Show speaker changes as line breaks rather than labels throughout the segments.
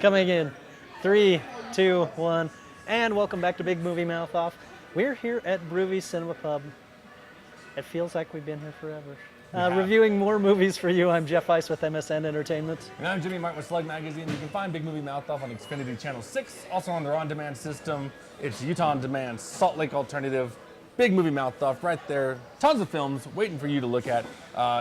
Coming in 3, 2, 1, and welcome back to Big Movie Mouth Off. We're here at Brewie's Cinema Pub. It feels like we've been here forever. Reviewing more movies for you. I'm Jeff Weiss with MSN Entertainment.
And I'm Jimmy Martin with Slug Magazine. You can find Big Movie Mouth Off on Xfinity Channel 6, also on their on-demand system. It's Utah On Demand, Salt Lake Alternative. Big Movie Mouth Off right there. Tons of films waiting for you to look at.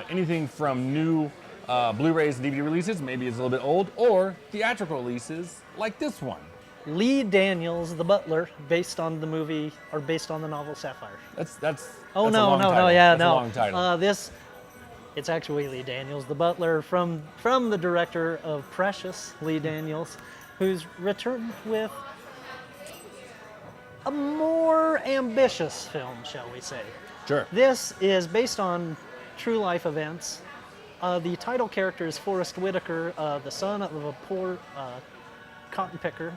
Anything from new Blu-rays and DVD releases, maybe it's a little bit old, or theatrical releases like this one.
Lee Daniels, The Butler, based on the movie, or based on the novel Sapphire.
That's
Oh,
a
no,
long
no,
title.
no, yeah,
That's
no.
a long title.
It's actually Lee Daniels, The Butler, from the director of Precious, Lee Daniels, who's returned with a more ambitious film, shall we say.
Sure.
This is based on true life events. The title character is Forrest Whitaker, the son of a poor cotton picker.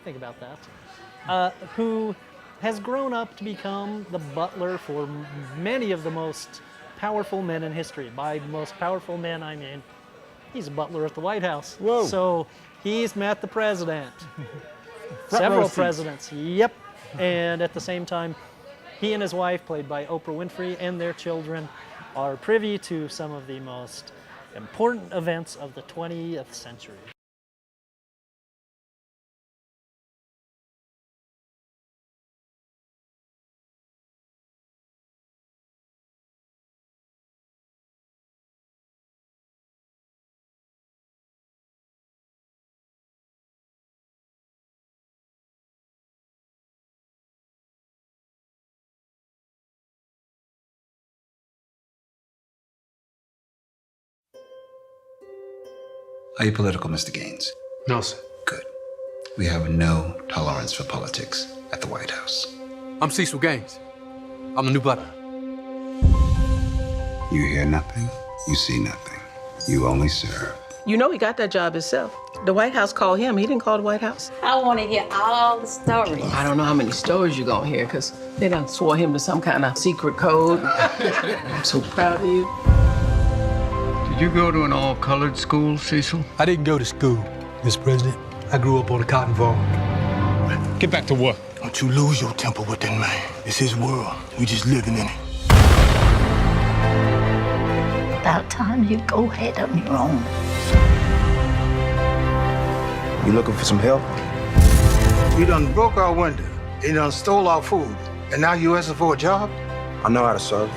Think about that. Who has grown up to become the butler for many of the most powerful men in history. By most powerful men, I mean he's a butler at the White House.
Whoa.
So he's met the president. Several presidents. Yep. And at the same time, he and his wife, played by Oprah Winfrey, and their children are privy to some of the most important events of the 20th century.
Are you political, Mr. Gaines?
No, sir.
Good. We have no tolerance for politics at the White House.
I'm Cecil Gaines. I'm the new butler.
You hear nothing, you see nothing. You only serve.
You know he got that job himself. The White House called him. He didn't call the White House.
I want to hear all the stories.
I don't know how many stories you're gonna hear, because they done swore him to some kind of secret code. I'm so proud of you.
Did you go to an all-colored school, Cecil?
I didn't go to school, Mr. President. I grew up on a cotton farm.
Get back to work.
Don't you lose your temper with that man. It's his world. We just living in it.
About time you go ahead on your own.
You looking for some help? You done broke our window. You done stole our food. And now you asking for a job? I know how to serve.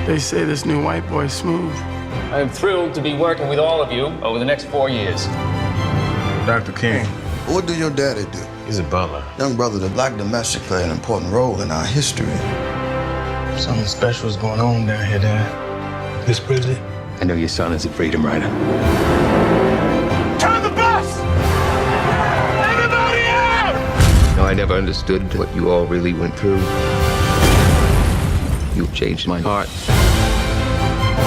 They say this new white boy's smooth.
I am thrilled to be working with all of you over the next 4 years.
Dr. King.
What do your daddy do?
He's a butler.
Young brother, the black domestic play an important role in our history.
Something special is going on down here, Dad.
Mr. President,
I know your son is a freedom rider.
Turn the bus! Everybody out!
No, I never understood what you all really went through. You've changed my heart.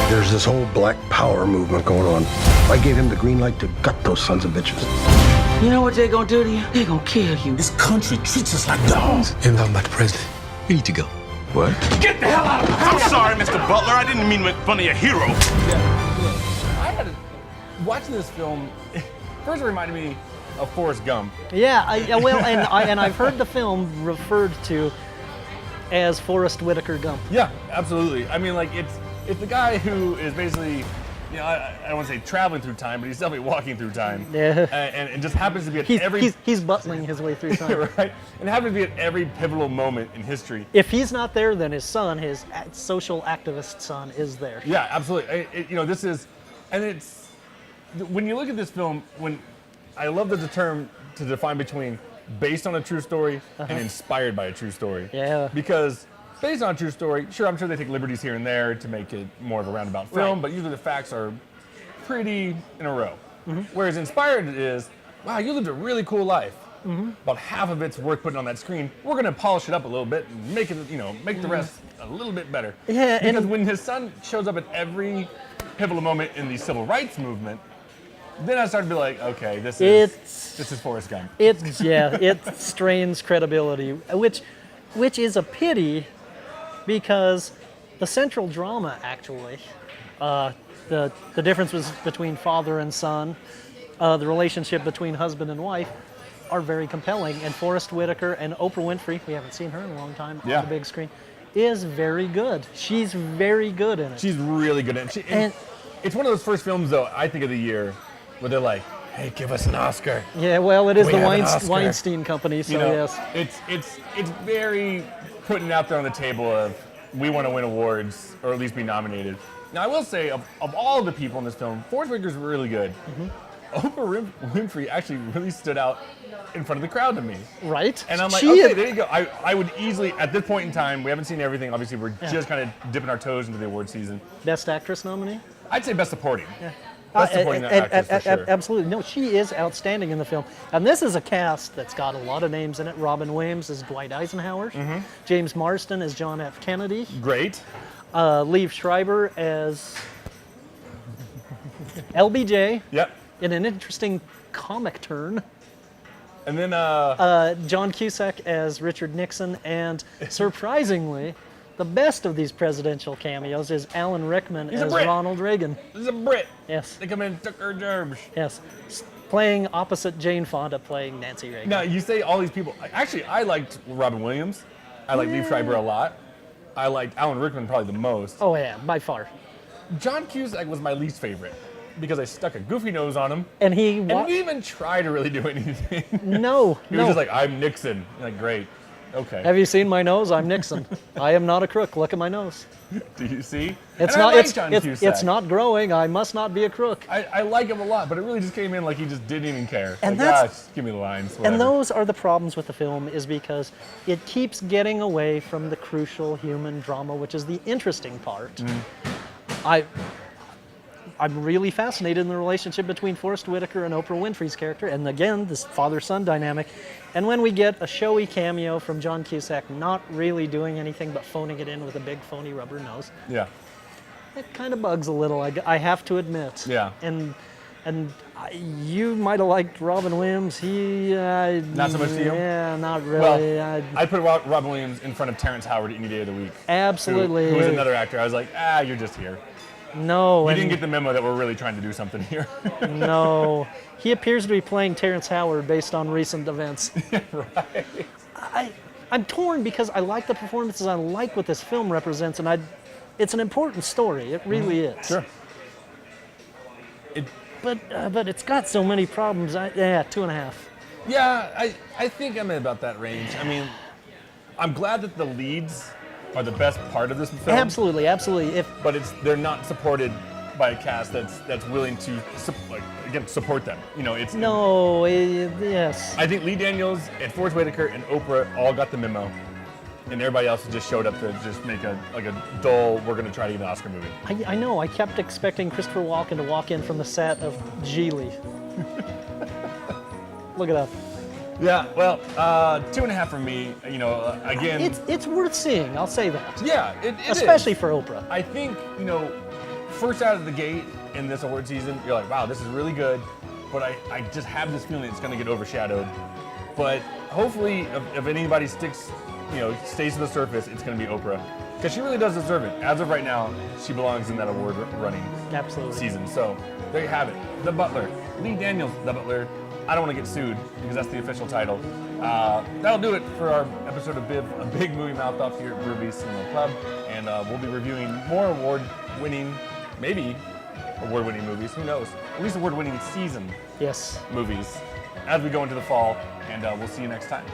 There's this whole black power movement going on. I gave him the green light to gut those sons of bitches.
You know what they're gonna do to you? They're gonna kill you.
This country treats us like dogs.
I'm talking about the president. You need to go.
What?
Get the hell out of the house! I'm sorry, Mr. Butler. I didn't mean to make fun of your hero.
Watching this film, first it reminded me of Forrest Gump.
Yeah, and I've heard the film referred to as Forrest Whitaker Gump.
Yeah, absolutely. I mean, like, it's the guy who is basically, you know, I don't want to say traveling through time, but he's definitely walking through time.
Yeah.
And just happens to be at every...
He's butling his way through time.
Right? And happens to be at every pivotal moment in history.
If he's not there, then his son, his social activist son, is there.
Yeah, absolutely. You know, this is... And it's... When you look at this film, I love the term to define between based on a true story and inspired by a true story.
Yeah.
Because based on a true story, sure, I'm sure they take liberties here and there to make it more of a roundabout film,
Right.
but usually the facts are pretty in a row. Whereas inspired is, wow, you lived a really cool life. About half of it's worth putting on that screen. We're gonna polish it up a little bit and make it, you know, make the rest a little bit better.
Yeah,
because when his son shows up at every pivotal moment in the civil rights movement, then I started to be like, okay, this is Forrest Gump.
It strains credibility, which is a pity, because The central drama, actually, the difference was between father and son, the relationship between husband and wife, are very compelling. And Forrest Whitaker and Oprah Winfrey, we haven't seen her in a long time on the big screen, is very good. She's very good in it.
She's really good in it. And it's one of those first films, though, I think, of the year, where they're like, hey, give us an Oscar.
Yeah, well, it is
We
the
have an Oscar.
Weinstein Company, so yes.
It's very putting it out there on the table of, we want to win awards, or at least be nominated. Now, I will say, of all the people in this film, Forrest Whitaker's really good. Oprah Winfrey actually really stood out in front of the crowd to me.
Right.
And I'm like, okay, there you go. I would easily, at this point in time, we haven't seen everything. Obviously, we're just kind of dipping our toes into the award season.
Best Actress nominee?
I'd say Best Supporting. Yeah. Best Supporting Actress, for sure.
Absolutely. No, she is outstanding in the film. And this is a cast that's got a lot of names in it. Robin Williams as Dwight Eisenhower. James Marsden as John F. Kennedy.
Great.
Liev Schreiber as LBJ.
Yep.
In an interesting comic turn.
And then
John Cusack as Richard Nixon, and surprisingly, the best of these presidential cameos is Alan Rickman as Ronald Reagan.
He's a Brit.
Yes.
They come in and took her gerbs.
Yes. Playing opposite Jane Fonda, playing Nancy Reagan.
Now, you say all these people. Actually, I liked Robin Williams. I liked Liev Schreiber a lot. I liked Alan Rickman probably the most.
Oh, yeah, by far.
John Cusack was my least favorite because I stuck a goofy nose on him.
And he
didn't even try to really do anything.
No.
He was just like, I'm Nixon. Like, great. Okay.
Have you seen my nose? I'm Nixon. I am not a crook. Look at my nose.
Do you see?
It's
and
not.
It's
not growing. I must not be a crook.
I like him a lot, but it really just came in like he just didn't even care.
And
like,
that's
give me the lines. Whatever.
And those are the problems with the film, is because it keeps getting away from the crucial human drama, which is the interesting part. I'm really fascinated in the relationship between Forrest Whitaker and Oprah Winfrey's character, and again, this father-son dynamic. And when we get a showy cameo from John Cusack, not really doing anything but phoning it in with a big phony rubber nose,
yeah,
it kind of bugs a little, I have to admit.
Yeah.
And you might have liked Robin Williams.
Not so much to you?
Yeah, not really.
Well, I'd put Robin Williams in front of Terrence Howard any day of the week.
Absolutely.
Who was another actor. I was like, you're just here.
No.
You didn't get the memo that we're really trying to do something here.
No. He appears to be playing Terrence Howard based on recent events.
Right.
I'm torn because I like the performances. I like what this film represents, and it's an important story. It really is.
Sure.
But it's got so many problems. 2.5.
Yeah, I think I'm in about that range. I mean, I'm glad that the leads are the best part of this film.
Absolutely.
But they're not supported by a cast that's willing to support them. You know, it's
yes.
I think Lee Daniels and Forrest Whitaker and Oprah all got the memo, and everybody else just showed up to just make a dull, we're going to try to get an Oscar movie.
I know. I kept expecting Christopher Walken to walk in from the set of Geely. Look it up.
Yeah, well, 2.5 for me. You know, again,
it's worth seeing. I'll say that.
Yeah, it
especially
is.
For Oprah.
I think, you know, first out of the gate in this award season, you're like, wow, this is really good. But I just have this feeling it's going to get overshadowed. But hopefully, if anybody stays to the surface, it's going to be Oprah, because she really does deserve it. As of right now, she belongs in that award running season. So there you have it. The Butler, Lee Daniels, The Butler. I don't want to get sued because that's the official title. That'll do it for our episode of Bib, a big movie mouth off here at Ruby Cinema Club, and we'll be reviewing more award-winning movies. Who knows? At least award-winning season.
Yes.
Movies as we go into the fall, and we'll see you next time.